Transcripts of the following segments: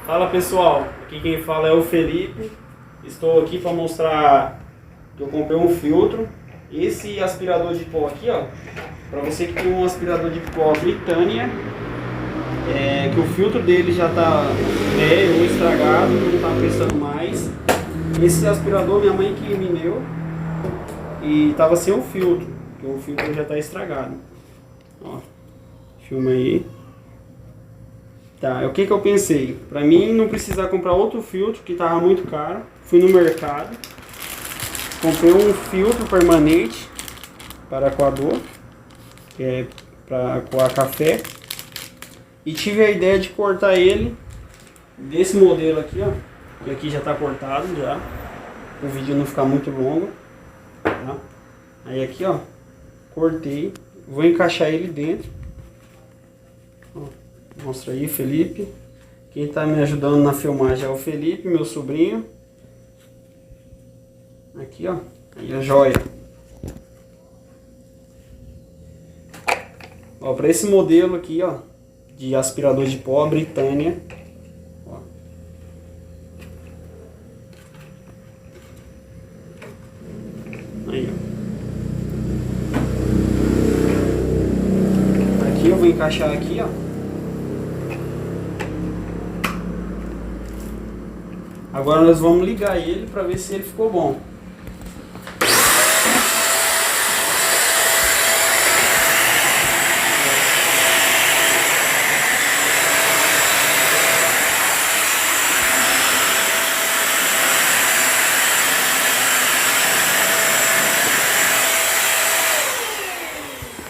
Fala pessoal, aqui quem fala é o Felipe. Estou aqui para mostrar que eu comprei um filtro. Esse aspirador de pó aqui, ó, para você que tem um aspirador de pó Britânia, que o filtro dele já está velho ou estragado, não está prestando mais. Esse aspirador minha mãe que me deu e estava sem o filtro, porque o filtro já está estragado. Ó, filma aí. Tá, o que eu pensei? Pra mim não precisar comprar outro filtro que tava muito caro, fui no mercado, comprei um filtro permanente para coador, que é para coar café, e tive a ideia de cortar ele desse modelo aqui, ó, que aqui já tá cortado já, o vídeo não ficar muito longo, tá? Aí aqui, ó, cortei, vou encaixar ele dentro. Mostra aí, Felipe. Quem está me ajudando na filmagem é o Felipe, meu sobrinho. Aqui, ó. Aí a joia. Ó, para esse modelo aqui, ó, de aspirador de pó Britânia. Ó. Aí, ó. Aqui eu vou encaixar aqui, ó. Agora nós vamos ligar ele para ver se ele ficou bom.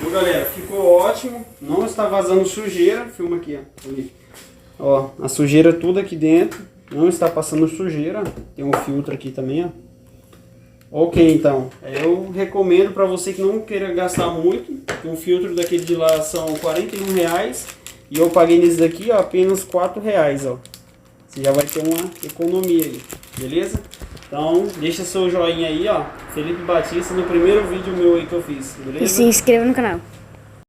Bom, galera, ficou ótimo. Não está vazando sujeira. Filma aqui, ó. Ó, a sujeira tudo aqui dentro. Não está passando sujeira. Tem um filtro aqui também, ó. Ok, então. Eu recomendo para você que não queira gastar muito. Um filtro daquele de lá são R$41. E eu paguei nesse daqui, ó, apenas R$4, ó. Você já vai ter uma economia aí. Beleza? Então, deixa seu joinha aí, ó. Felipe Batista no primeiro vídeo meu aí que eu fiz. Beleza? E se inscreva no canal.